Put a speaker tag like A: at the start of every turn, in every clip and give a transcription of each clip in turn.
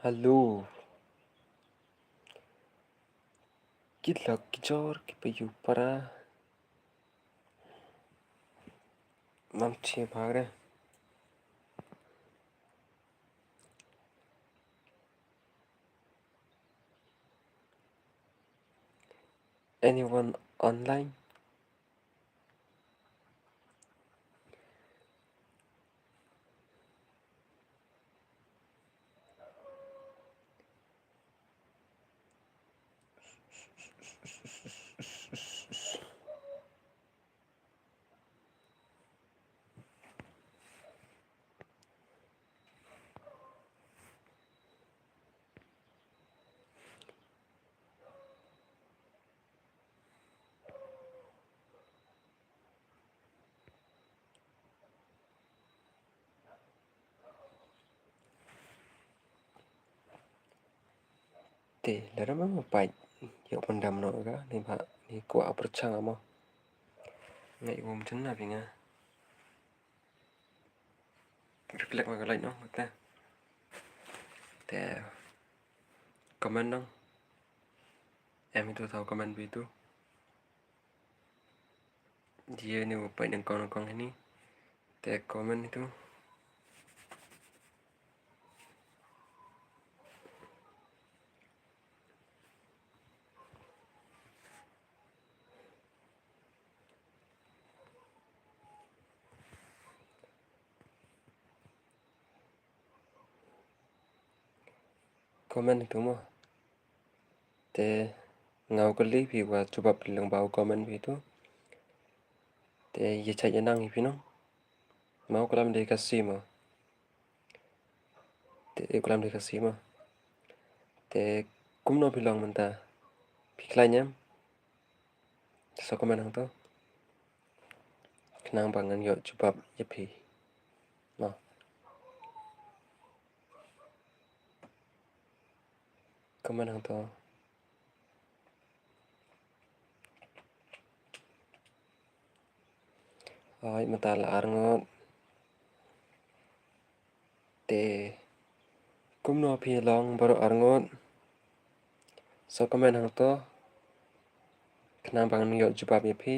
A: Halo, gila kicor kipayu para mamche भाग रहे हैं। Anyone online? Teh, lara mama pai yuk pendam no ga nih pak nih kuah percang amo ngai gom chen na pinga reflect ma galai no ta teh comment dong em itu tahu comment itu dia nih pai nengkong ini teh comment itu comment itu mah teh ngau kali pi wa coba bilang bau comment itu teh ye cai nang ipi no mau kalam de kasih mah teh kalam de kasih mah teh kum no bilang mentah piklanya so comment hang to kenang bangan yuk coba ye pi no comment hang to ay mata la arngot teh kum no pi long baru arngot so comment hang to kenang bangan yuk coba ye pi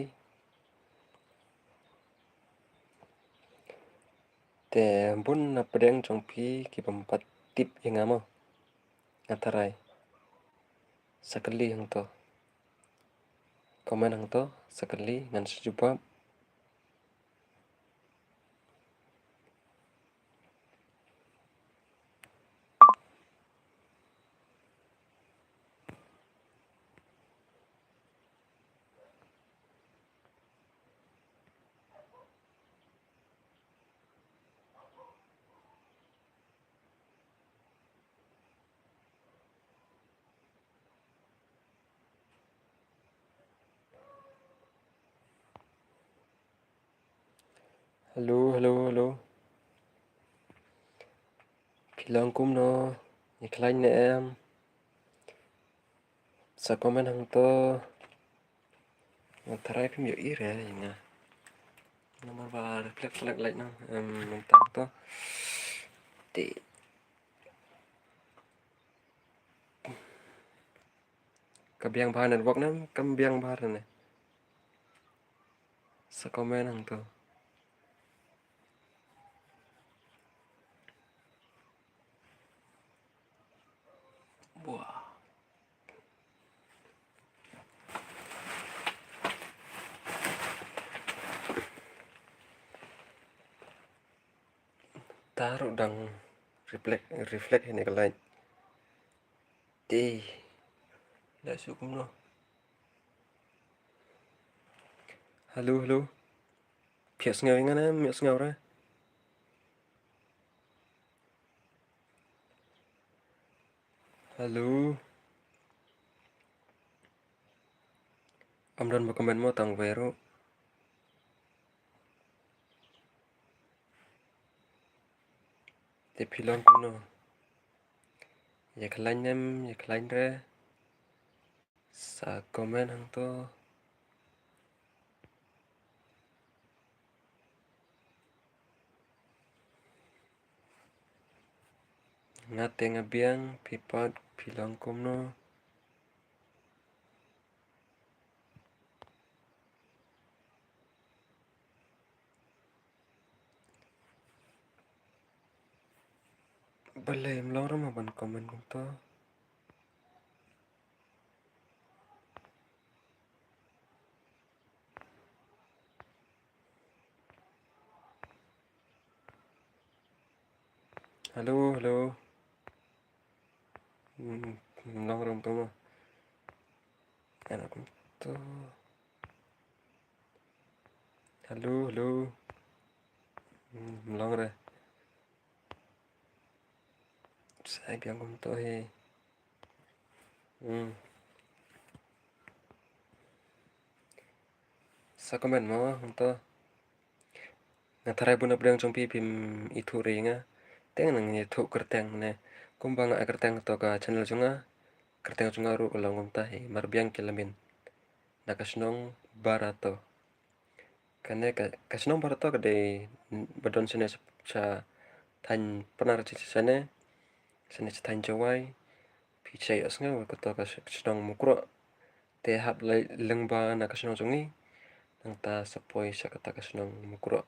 A: teh bun na pedeng trong pi ki pempat tip yang amo ngatarai sekali hang to comment hang to sekali ngan sejubab halo halo halo bilang kum no iklain ne em sa comment hang to ngatarai pim yo ire inga nomor ba reflect flag light no mentang to ti kabiang bahan network nam kambiang bahan ne sa comment hang to wah taruh dang reflect ini ke light ti dah sukum no halo halo pias ngau ingan em pias ngau ra halo am dan comment mo tang vero te pilong kuno ya kelain em ya kelain re sa comment hang to ngate ngabiang pipat bilang kumno balai mlong rama ban komen kum to. Halo. Mlong ram to mo. Anak kum to. Halo. Mlong ra. Sai biang kum to he. Sa komen mo kum to. Natarai buna berdang jompi pim itu ringa. Teng nang itu kerteng ne. Kumbang a kerteng to ka channel junga. Kerteng junga ru ulang kum ta he. Marbiang kilamin. Nakasnong barato. Kane kasnong barato ka de badon sene sa tan penar sene. Sene tan jawai. Pichay asnga ko to kasnong mukro. Te hap lengba nakasnong jungi. Nang ta sapoi sa kata kasnong mukro.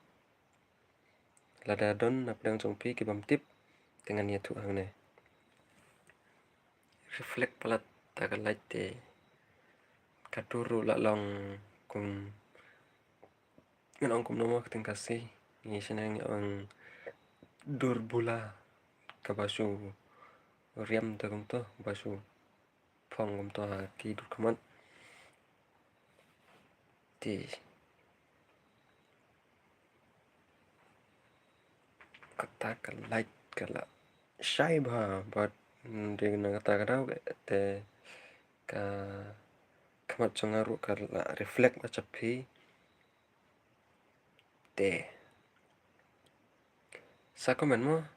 A: Lada don napdang jompi kibam tip dengan yatu angne. Reflect palat tagalait te katuru la long kum ngan kum nomo kating kasih ni senang ang dur bula kabasu riam ta kum to basu phong kum to ki dur kamat ti kata kalait kala syai ba but de na kata kadau te ka kamat songaru kala reflect macam pi te sa komen mo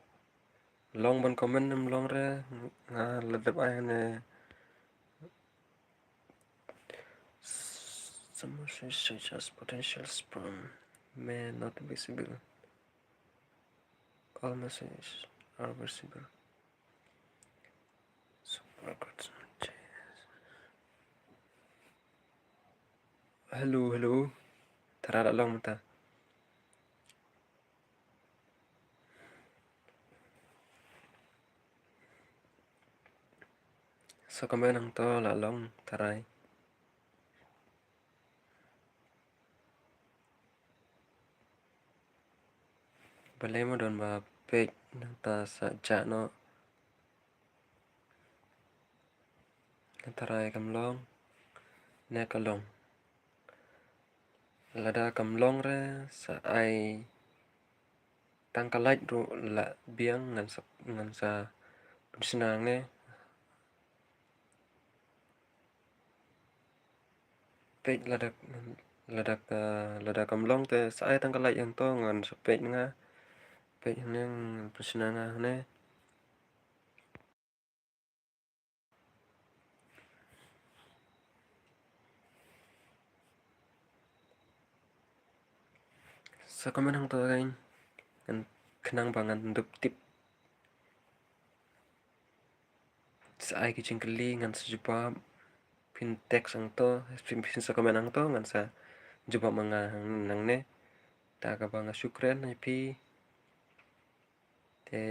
A: long ban komen nam long re nga ladap ay ne some such as potential sperm may not be visible. All messages are visible. Super good. Hello. Tarara long mata. So komen ang to la long taray. Balay mo don ba page nang ta sa chat no. Taray kamlong. Ne kalong. Lada kamlong re sa ay tangkalait ru la biang ngan sa senang ne. Page lada kamlong te sa ay tangkalait yang to ngan sa page nga. Page nang senang ne. Sa komen ang to kain kan kenang bangan dup tip sa ay kicing keli ngan sa jupa pin text ang to pin sa komen ang to ngan sa jupa mga nang ne ta ka banga syukran ay pi te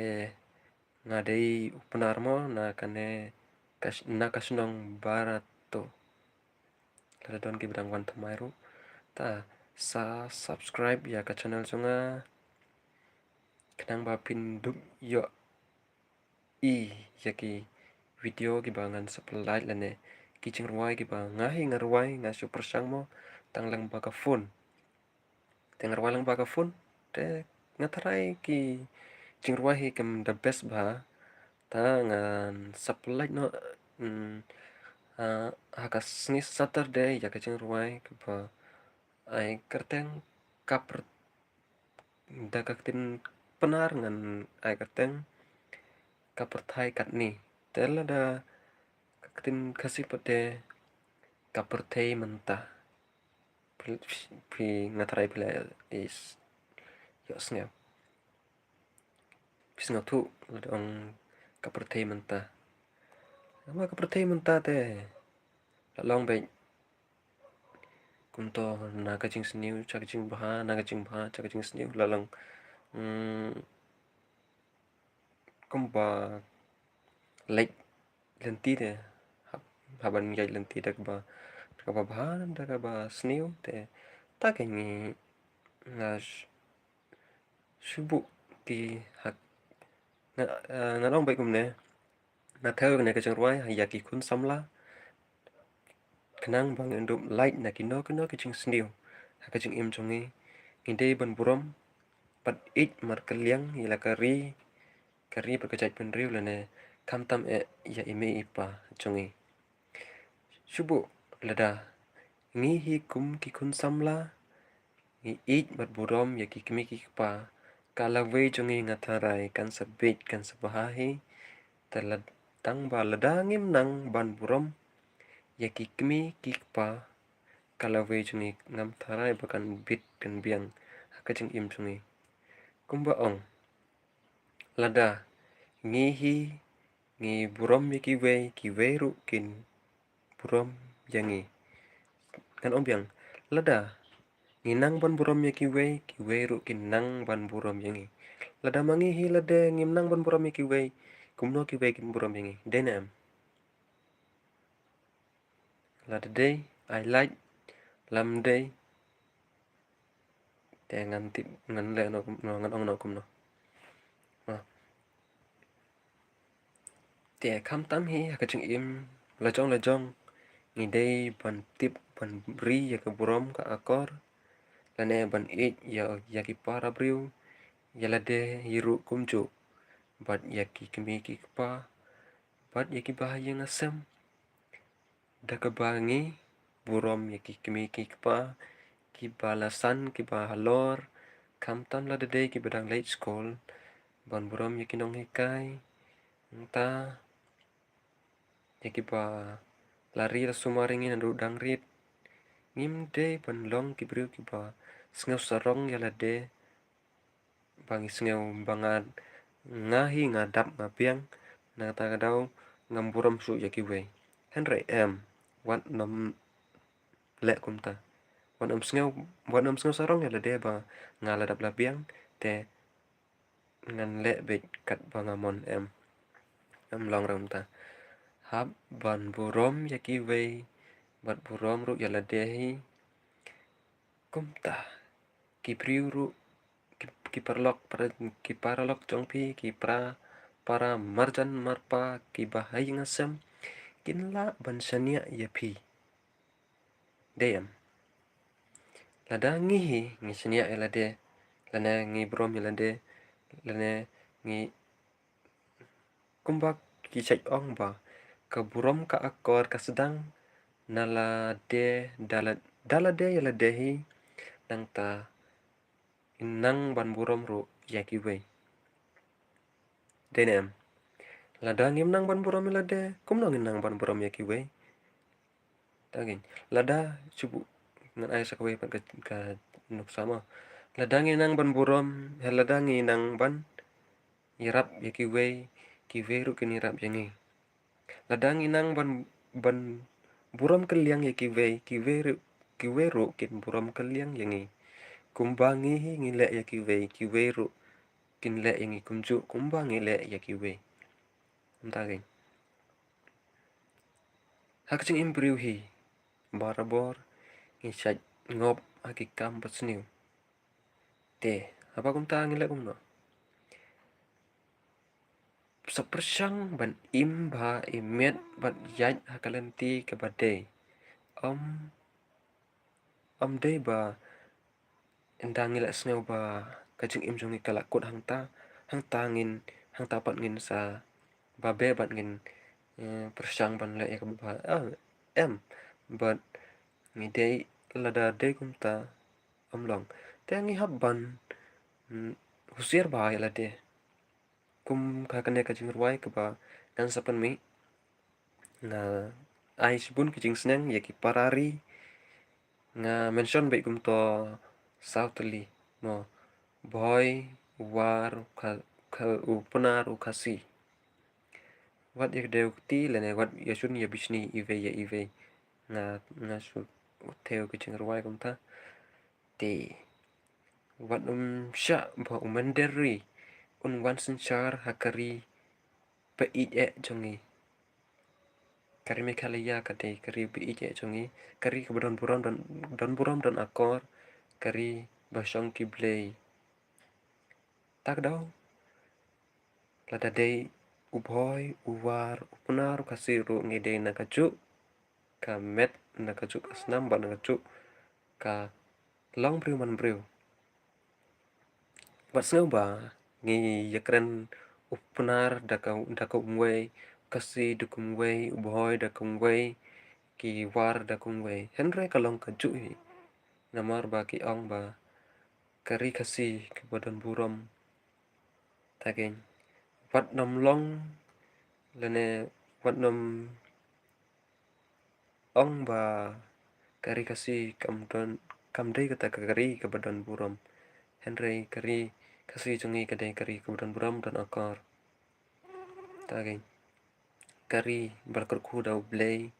A: ngadai upanar mo na kane na kasnong barato lada don ki bidang wan tamairu ta sa subscribe ya ka channel sunga kenang ba pin dup yo yaki video ki bangan supply lane kicing ruai ki ba ngahi ngarwai nga super sang mo tanglang baka phone tengar walang baka phone te ngatarai ki cing ruai kem the best ba ta ngan supply no hakas ni Saturday ya kicing ruai ke ba ai kerteng kaper dagaktin penar ngan ai kerteng kaper thai kat ni tela da katin kasih pade kaper thai mentah pi ngatarai pila is yo snap pis ngatu ladong kapertei mentah. Ama kapertei mentah teh. Long baik kunto na kajing seniu cakajing baha na kajing baha cakajing seniu lalang kumpa like lenti teh haban jai lenti dak ba baha dak ba seniu teh tak ni ngas subuh ti hak na long baik kumne na theo ne kajing ruai hayaki kun samla kenang bang endum light na kino kajing seniu kajing im chongi inde ban burom pat it mar kaliang ila kari berkecai penriu lene kam tam ya ime ipa chongi subu lada ngi hi kum ki kun samla ngi it mat burom ya ki kimi ki pa kala we chongi ngatharai kan sabit kan sabahahi talad tang ba lada ngim nang ban burom ya ki kimi ki pa kala we chongi ngam tharai bakan bit kan biang hakaching im chongi kumba ong lada ngi hi ngi burom ya ki we ru kin burom yangi kan om biang lada nginang ban burom ya ki we ru kinang ban burom yangi lada mangi hi lada ngimnang ban burom ya kumno ki we kin burom yangi denam lada day I like lam day te ngan tip ngan le no ngan ong no kumno te kam tam hi hakaching im lajong ngi day ban tip ban ri ya ka burom ka akor lane ban it ya ki para briu ya lade yiru kumju bat ya ki kimi ki pa bat ya ki bahaya ngasem dakabangi burom ya ki kimi ki pa ki balasan ki bahalor kam tam lade day ki badang late school ban burom ya ki nong hikai ta ya ki ba lari la sumaringin andu dangrit ngim day ban long ki briu ki ba sngau sarong ya lade bangi sngau bangad ngahi ngadap ngapiang na ta daw ngamburam su ya ki we henry wat nom le kumta wan om sngau sarong ya lade ba ngaladap labiang te ngan le bet kat bangamon long ram ta hab ban burom ya ki we bat burom ru ya lade hi kumta ki priu ru ki paralok chongpi ki para marjan marpa ki bahai ngasem kinla ban sania ya pi deyam lada ngi sania ya lade lana ngi brom ya lade lana ngi kumbak ki chai ong ba ka burom ka akor ka sedang nala de dala de ya lade hi nang ta inang ban burom ru ya ki we denem lada ngim nang ban burom ya lade kum nang nang ban burom ya ki we tagin lada subu ngan ai sakwe pan ka nuk sama lada ngi nang ban burom lada ngi nang ban irap ya ki we ru kin irap yangi lada ngi nang ban burom kaliang ya ki we ru kin burom kaliang yangi kumbangi hi ngile ya ki we ru kin le yangi kumju kumbangi le ya ki we tagin hakaching imbriu hi barabor ngisaj ngop hakikam pasniu te apa kum ta ngile kum no sapersang ban imba imet bat yaj hakalanti kabade om de ba endang ngile sneu ba kajing im jongi kalakut hang ta ngin hang ta pat ngin sa ba be bat ngin persang ban le ya ba em but ngi day lada day kum ta long te ngi habban husir ba ya lade kum kakane kajing ruai ke ba kan sapan mi na ais bun kajing sneng ya ki parari nga mention baik kum to sautli no boy war ka upanar ukasi Wat ik deu ti lene wat yasun ya bisni ive nga su theo cái chừng ruai cũng ta te wat sha ba umanderi wan senchar hakari pe e jongi kari mekalia kate kari pe e jongi kari keburan buram dan akor kari basong kiblei tak dau lada dei ubhoi uwar upunar kasiru ngede nakaju kamet nakaju kasnam ba nakaju ka long briu man briu wat snau ba ngi yakren upunar daka umwei kasi dukumwei ubhoi dakumwei ki war dakumwei henre kalong kaju hi namar ba ki ong ba kari kasi ke badan buram tagen wat nom long lene wat nom ong ba kari kasi kam dei kata kari ke badan buram henry kari kasi jongi kadai kari ke badan buram dan akar tagen kari balkerku dau blay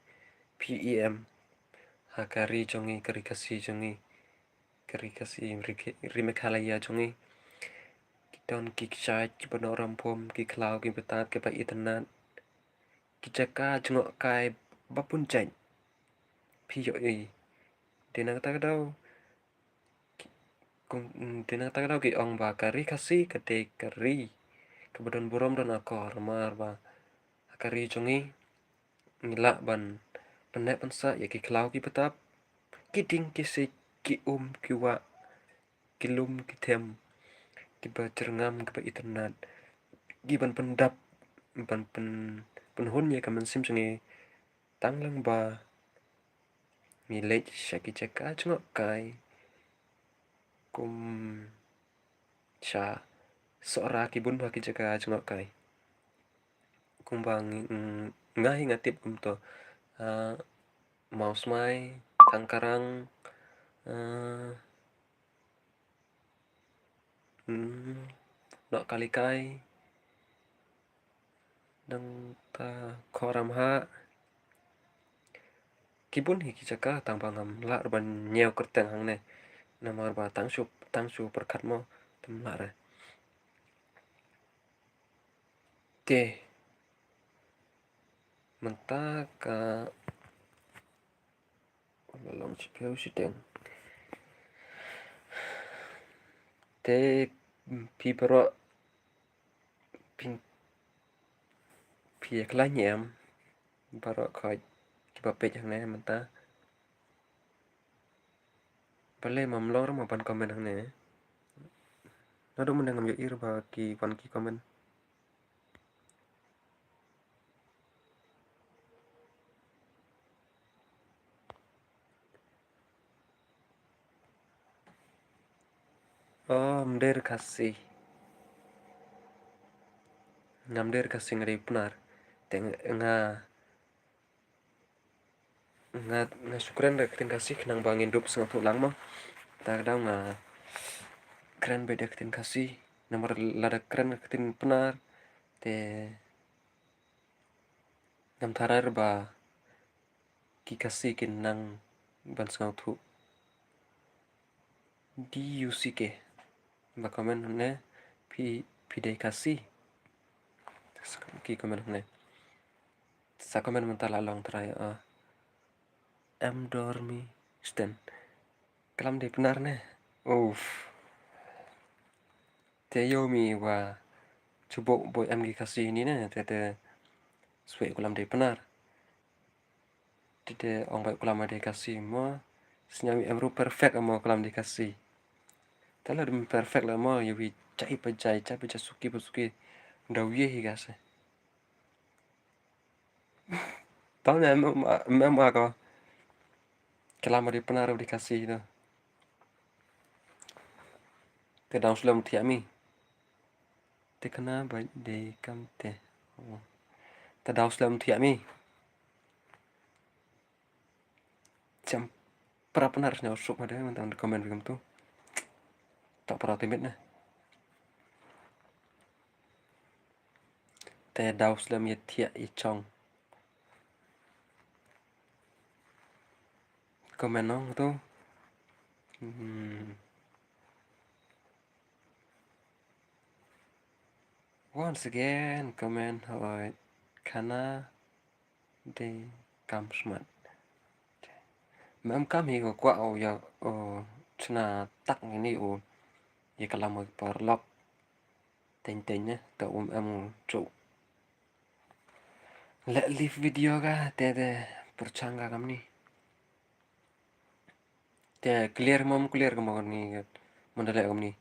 A: PEM hakari jongi kari kasi rimekalaya jongi kiton kikchat kibanoram pom kiklau kibetat ke pa internet kichaka jengok kai bapun chan piyo dinang tak dau dinang tak dau ki ong ba kari kasi kate kari kebadan buram dan akor mar ba kari jongi ngilak ban penek pensa ya ki klau ki betap kiting kisi ki kiwa kilum kitem kiba cerngam kiba internet giban pendap ban penhun ya kaman sim jongi tanglang ba milet shaki cheka jengok kai kum cha sora kibun ba ki cheka jengok kai kumbang ngahi ngatip to mouse mai tangkarang nok kalikai nang ta khoram ha kibun hi kichaka tangbangam la ban nyeo kerteng hang ne namar ba tangsu perkat mo tem la re te menta ka long chipeu siteng te pibro pin piek la nyem baro khoj kiba pej hang ne menta pale mamlor ma ban komen hang ne nado mun ngam yo ir ba ki pan ki komen mder kasih ngamder kasih ngari punar teng nga syukran rek tin kasih nang bangin dup sengatu lang mo ta daw nga keren beda tin kasih nomor lada keren tin punar te ngam tarar ba ki kasih kin nang ban sengatu di usike ba komen ne pide kasih ki komen ne sa komen mentala long try em dormi sten kalam de benar ne te yomi wa coba boy em kasih ini ne te suai kalam de benar te ong baik kalam de kasih mo senyawi em ru perfect mo kalam de kasih tala dum perfect la mo yowi chai pa suki ndaw ye higase tao em ako kalam de benar di kasih itu te daw sulam tiami te kana ba de kam te daw sulam tiami jam berapa harusnya usuk ada teman komen film tuh tak pernah timit nah te daw slam ye thiak ye chong comment nong tu. Once again comment hỏi kana de kam smart mam kam hi ko kwa o ya o chna tak ni o ye kalam o par lok ten ten nhé tao em trụ lệ live video ga te perchanga kam ni te clear kam ni mondale kam ni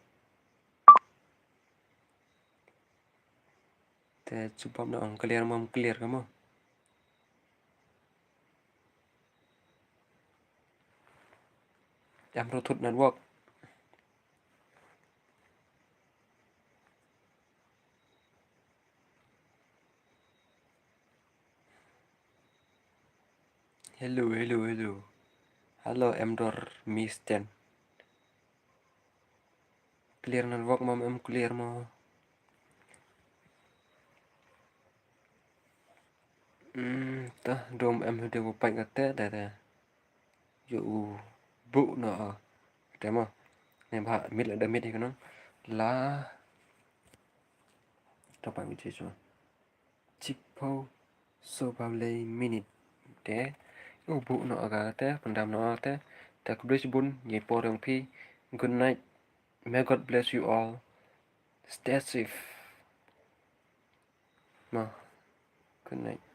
A: te chupam na clear kam em thut network hello em dor misten clear network em clear ta dom em de bu pai te te yu bu no te mo nem ha mit la mit hi kan la ta pai mi che cho chipo so le minute te yu bu no ga te pandam no te ta kubris bun ye por yang pi good night, may God bless you all, stay safe ma good night.